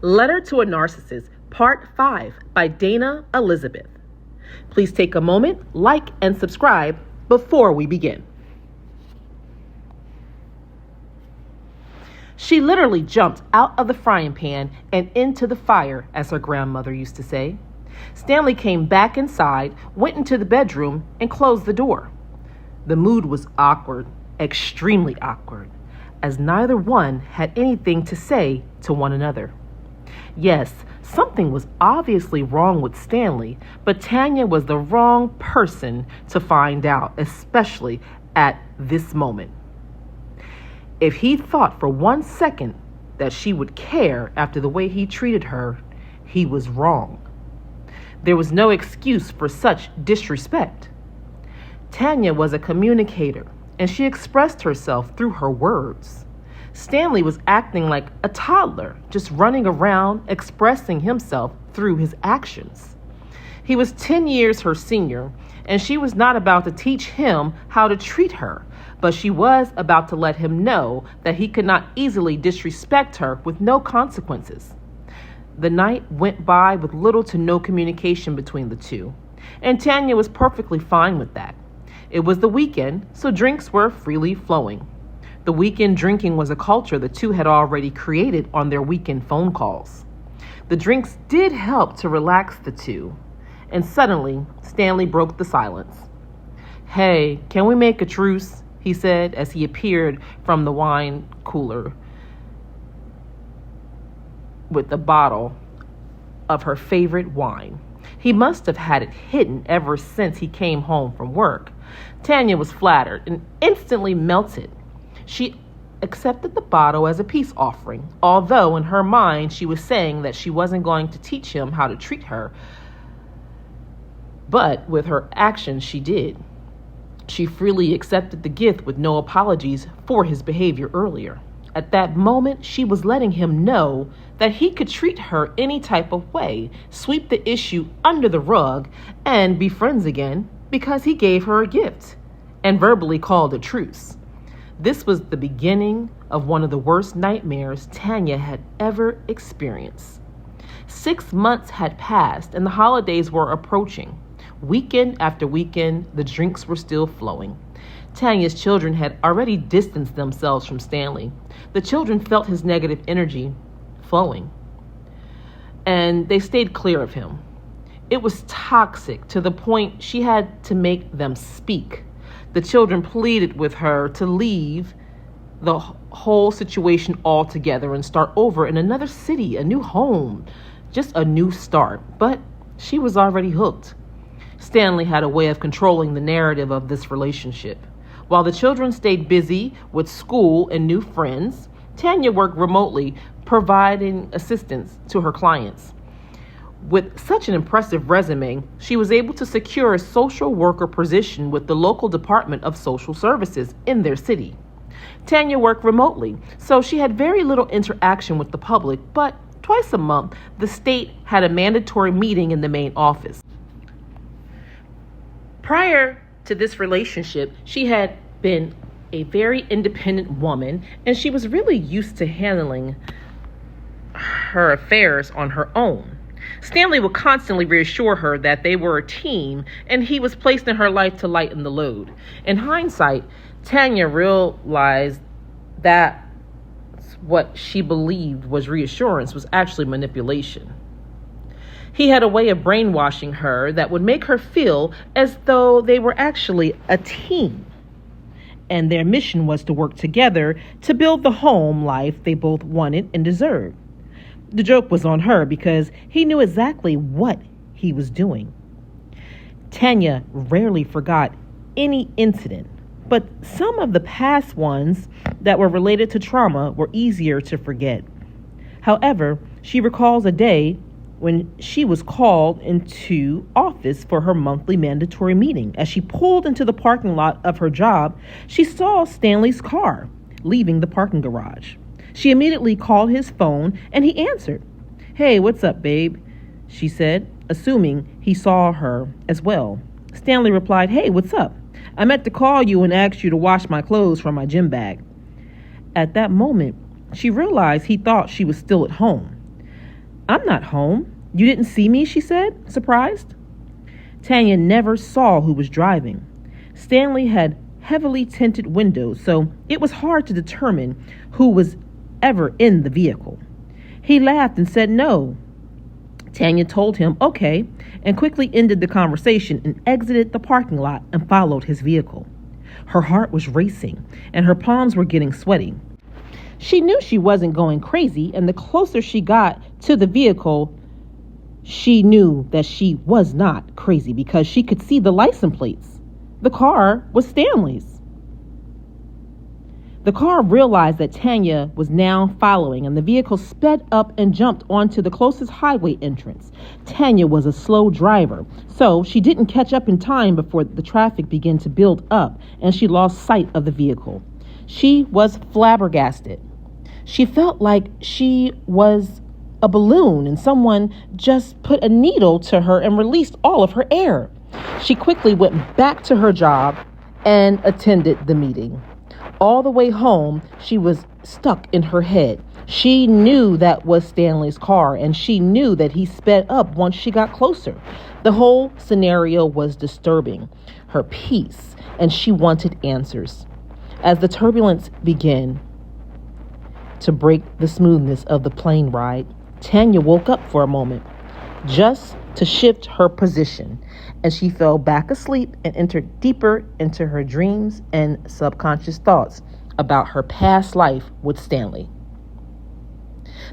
Letter to a Narcissist, Part 5 by Dana Elizabeth. Please take a moment, like, and subscribe before we begin. She literally jumped out of the frying pan and into the fire, as her grandmother used to say. Stanley came back inside, went into the bedroom, and closed the door. The mood was awkward, extremely awkward, as neither one had anything to say to one another. Yes, something was obviously wrong with Stanley, but Tanya was the wrong person to find out, especially at this moment. If he thought for 1 second that she would care after the way he treated her, he was wrong. There was no excuse for such disrespect. Tanya was a communicator, and she expressed herself through her words. Stanley was acting like a toddler, just running around expressing himself through his actions. He was 10 years her senior, and she was not about to teach him how to treat her, but she was about to let him know that he could not easily disrespect her with no consequences. The night went by with little to no communication between the two, and Tanya was perfectly fine with that. It was the weekend, so drinks were freely flowing. The weekend drinking was a culture the two had already created on their weekend phone calls. The drinks did help to relax the two, and suddenly Stanley broke the silence. "Hey, can we make a truce?" he said as he appeared from the wine cooler with a bottle of her favorite wine. He must have had it hidden ever since he came home from work. Tanya was flattered and instantly melted. She accepted the bottle as a peace offering, although in her mind she was saying that she wasn't going to teach him how to treat her. But with her actions, she did. She freely accepted the gift with no apologies for his behavior earlier. At that moment, she was letting him know that he could treat her any type of way, sweep the issue under the rug, and be friends again because he gave her a gift and verbally called a truce. This was the beginning of one of the worst nightmares Tanya had ever experienced. 6 months had passed and the holidays were approaching. Weekend after weekend, the drinks were still flowing. Tanya's children had already distanced themselves from Stanley. The children felt his negative energy flowing, and they stayed clear of him. It was toxic to the point she had to make them speak. The children pleaded with her to leave the whole situation altogether and start over in another city, a new home, just a new start. But she was already hooked. Stanley had a way of controlling the narrative of this relationship. While the children stayed busy with school and new friends, Tanya worked remotely, providing assistance to her clients. With such an impressive resume, she was able to secure a social worker position with the local Department of Social Services in their city. Tanya worked remotely, so she had very little interaction with the public, but twice a month, the state had a mandatory meeting in the main office. Prior to this relationship, she had been a very independent woman, and she was really used to handling her affairs on her own. Stanley would constantly reassure her that they were a team, and he was placed in her life to lighten the load. In hindsight, Tanya realized that what she believed was reassurance was actually manipulation. He had a way of brainwashing her that would make her feel as though they were actually a team, and their mission was to work together to build the home life they both wanted and deserved. The joke was on her because he knew exactly what he was doing. Tanya rarely forgot any incident, but some of the past ones that were related to trauma were easier to forget. However, she recalls a day when she was called into office for her monthly mandatory meeting. As she pulled into the parking lot of her job, she saw Stanley's car leaving the parking garage. She immediately called his phone and he answered. "Hey, what's up, babe?" she said, assuming he saw her as well. Stanley replied, "Hey, what's up? I meant to call you and ask you to wash my clothes from my gym bag." At that moment, she realized he thought she was still at home. I'm not home. You didn't see me, she said, surprised. Tanya never saw who was driving. Stanley had heavily tinted windows, so it was hard to determine who was ever in the vehicle. He laughed and said no. Tanya told him okay and quickly ended the conversation and exited the parking lot and followed his vehicle. Her heart was racing and her palms were getting sweaty. She knew she wasn't going crazy, and the closer she got to the vehicle, she knew that she was not crazy because she could see the license plates. The car was Stanley's. The car realized that Tanya was now following, and the vehicle sped up and jumped onto the closest highway entrance. Tanya was a slow driver, so she didn't catch up in time before the traffic began to build up, and she lost sight of the vehicle. She was flabbergasted. She felt like she was a balloon and someone just put a needle to her and released all of her air. She quickly went back to her job and attended the meeting. All the way home, she was stuck in her head. She knew that was Stanley's car, and she knew that he sped up once she got closer. The whole scenario was disturbing her peace, and she wanted answers. As the turbulence began to break the smoothness of the plane ride, Tanya woke up for a moment, just to shift her position, and she fell back asleep and entered deeper into her dreams and subconscious thoughts about her past life with Stanley.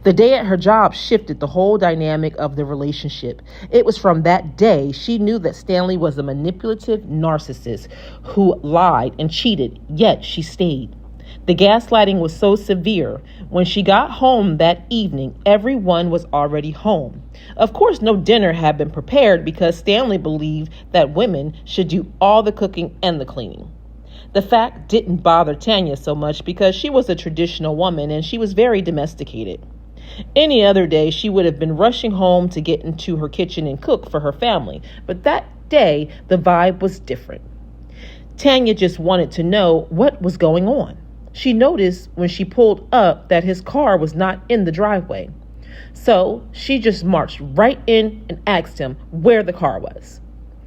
The day at her job shifted the whole dynamic of the relationship. It was from that day she knew that Stanley was a manipulative narcissist who lied and cheated, yet she stayed. The gaslighting was so severe. When she got home that evening, everyone was already home. Of course, no dinner had been prepared because Stanley believed that women should do all the cooking and the cleaning. The fact didn't bother Tanya so much because she was a traditional woman and she was very domesticated. Any other day, she would have been rushing home to get into her kitchen and cook for her family. But that day, the vibe was different. Tanya just wanted to know what was going on. She noticed when she pulled up that his car was not in the driveway. So she just marched right in and asked him where the car was.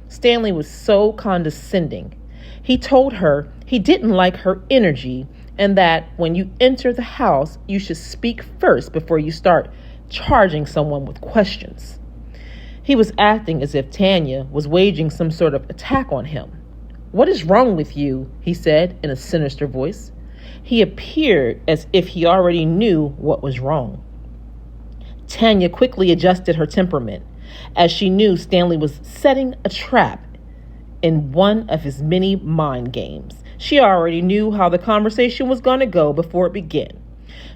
Stanley was so condescending. He told her he didn't like her energy and that when you enter the house, you should speak first before you start charging someone with questions. He was acting as if Tanya was waging some sort of attack on him. "What is wrong with you?" he said in a sinister voice. He appeared as if he already knew what was wrong. Tanya quickly adjusted her temperament, as she knew Stanley was setting a trap in one of his many mind games. She already knew how the conversation was going to go before it began.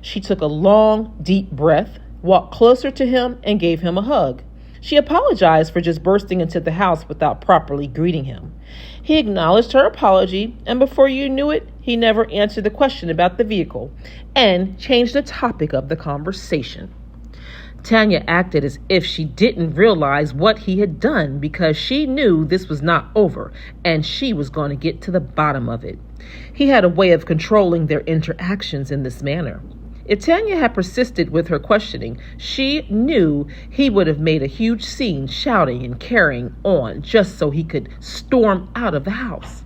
She took a long, deep breath, walked closer to him, and gave him a hug. She apologized for just bursting into the house without properly greeting him. He acknowledged her apology, and before you knew it, he never answered the question about the vehicle and changed the topic of the conversation. Tanya acted as if she didn't realize what he had done because she knew this was not over and she was going to get to the bottom of it. He had a way of controlling their interactions in this manner. If Tanya had persisted with her questioning, she knew he would have made a huge scene, shouting and carrying on just so he could storm out of the house.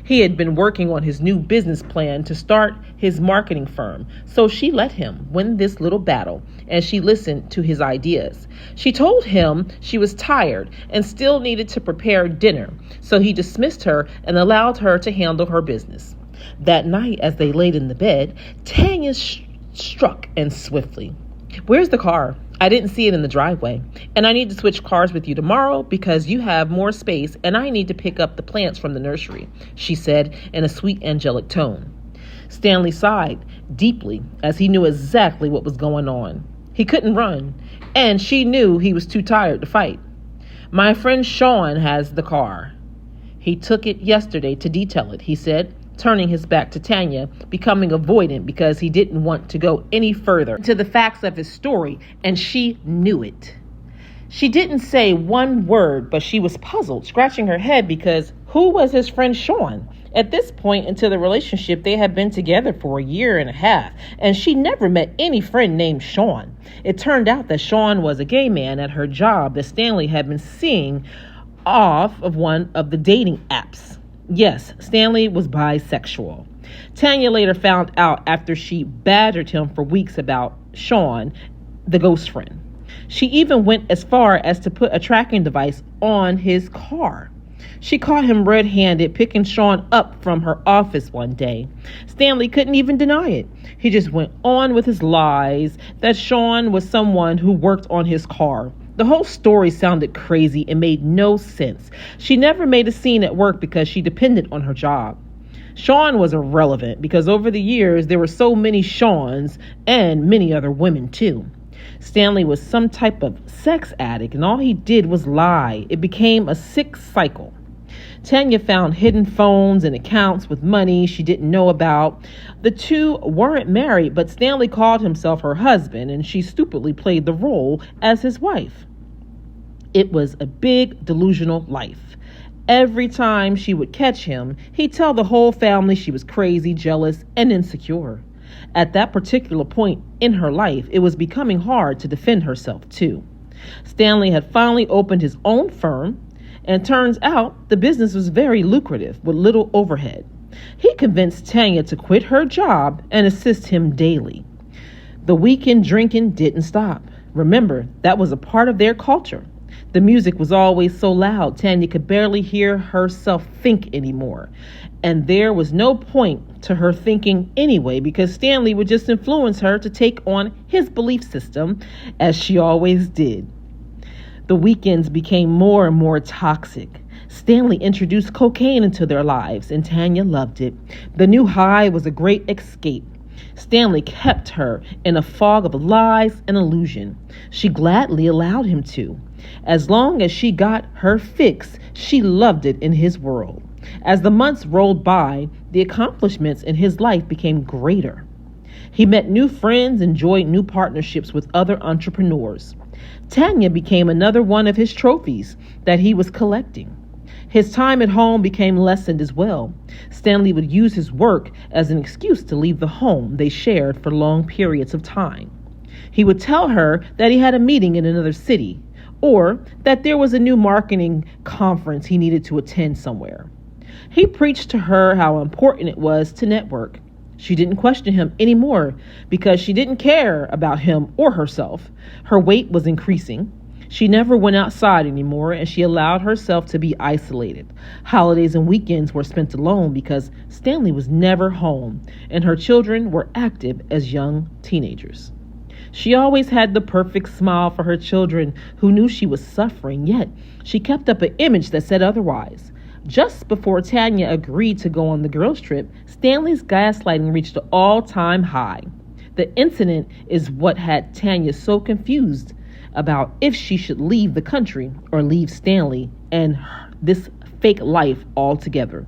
He had been working on his new business plan to start his marketing firm, so she let him win this little battle, and she listened to his ideas. She told him she was tired and still needed to prepare dinner, so he dismissed her and allowed her to handle her business. That night, as they laid in the bed, Tanya struck and swiftly. "Where's the car? I didn't see it in the driveway. And I need to switch cars with you tomorrow because you have more space and I need to pick up the plants from the nursery," she said in a sweet angelic tone. Stanley sighed deeply as he knew exactly what was going on. He couldn't run, and she knew he was too tired to fight. "My friend Sean has the car. He took it yesterday to detail it," he said, turning his back to Tanya, becoming avoidant because he didn't want to go any further into the facts of his story, and she knew it. She didn't say one word, but she was puzzled, scratching her head because who was his friend Sean? At this point into the relationship, they had been together for a year and a half, and she never met any friend named Sean. It turned out that Sean was a gay man at her job that Stanley had been seeing off of one of the dating apps. Yes, Stanley was bisexual. Tanya later found out after she badgered him for weeks about Sean, the ghost friend. She even went as far as to put a tracking device on his car. She caught him red-handed picking Sean up from her office one day. Stanley couldn't even deny it. He just went on with his lies that Sean was someone who worked on his car. The whole story sounded crazy and made no sense. She never made a scene at work because she depended on her job. Sean was irrelevant because over the years there were so many Seans and many other women too. Stanley was some type of sex addict and all he did was lie. It became a sick cycle. Tanya found hidden phones and accounts with money she didn't know about. The two weren't married, but Stanley called himself her husband and she stupidly played the role as his wife. It was a big delusional life. Every time she would catch him, he'd tell the whole family she was crazy, jealous, and insecure. At that particular point in her life, it was becoming hard to defend herself too. Stanley had finally opened his own firm, and turns out the business was very lucrative with little overhead. He convinced Tanya to quit her job and assist him daily. The weekend drinking didn't stop. Remember, that was a part of their culture. The music was always so loud, Tanya could barely hear herself think anymore. And there was no point to her thinking anyway, because Stanley would just influence her to take on his belief system, as she always did. The weekends became more and more toxic. Stanley introduced cocaine into their lives, and Tanya loved it. The new high was a great escape. Stanley kept her in a fog of lies and illusion. She gladly allowed him to. As long as she got her fix, she loved it in his world. As the months rolled by, the accomplishments in his life became greater. He met new friends, enjoyed new partnerships with other entrepreneurs. Tanya became another one of his trophies that he was collecting. His time at home became lessened as well. Stanley would use his work as an excuse to leave the home they shared for long periods of time. He would tell her that he had a meeting in another city, or that there was a new marketing conference he needed to attend somewhere. He preached to her how important it was to network. She didn't question him anymore because she didn't care about him or herself. Her weight was increasing. She never went outside anymore, and she allowed herself to be isolated. Holidays and weekends were spent alone because Stanley was never home, and her children were active as young teenagers. She always had the perfect smile for her children who knew she was suffering, yet she kept up an image that said otherwise. Just before Tanya agreed to go on the girls' trip, Stanley's gaslighting reached an all-time high. The incident is what had Tanya so confused about if she should leave the country or leave Stanley and this fake life altogether.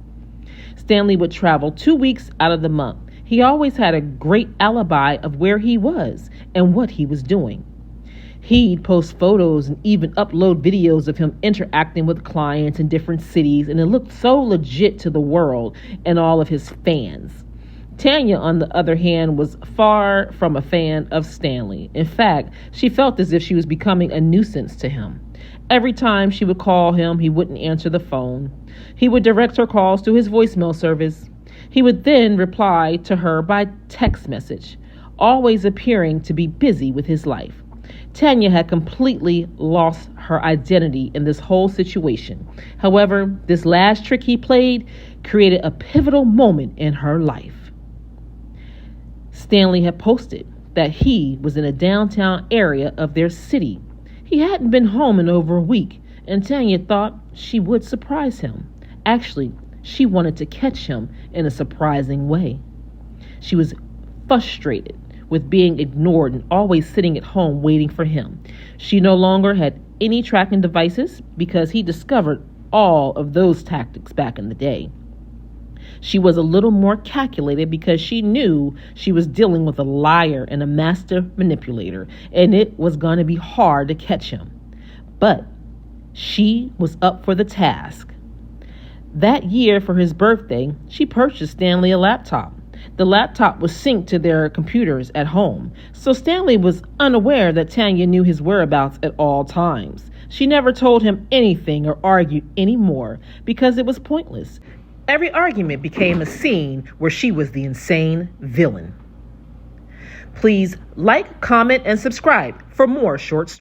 Stanley would travel 2 weeks out of the month. He always had a great alibi of where he was and what he was doing. He'd post photos and even upload videos of him interacting with clients in different cities, and it looked so legit to the world and all of his fans. Tanya, on the other hand, was far from a fan of Stanley. In fact, she felt as if she was becoming a nuisance to him. Every time she would call him, he wouldn't answer the phone. He would direct her calls to his voicemail service. He would then reply to her by text message, always appearing to be busy with his life. Tanya had completely lost her identity in this whole situation. However, this last trick he played created a pivotal moment in her life. Stanley had posted that he was in a downtown area of their city. He hadn't been home in over a week, and Tanya thought she would surprise him. Actually, she wanted to catch him in a surprising way. She was frustrated with being ignored and always sitting at home waiting for him. She no longer had any tracking devices because he discovered all of those tactics back in the day. She was a little more calculated because she knew she was dealing with a liar and a master manipulator, and it was going to be hard to catch him. But she was up for the task. That year, for his birthday, she purchased Stanley a laptop. The laptop was synced to their computers at home, so Stanley was unaware that Tanya knew his whereabouts at all times. She never told him anything or argued anymore because it was pointless. Every argument became a scene where she was the insane villain. Please like, comment, and subscribe for more short stories.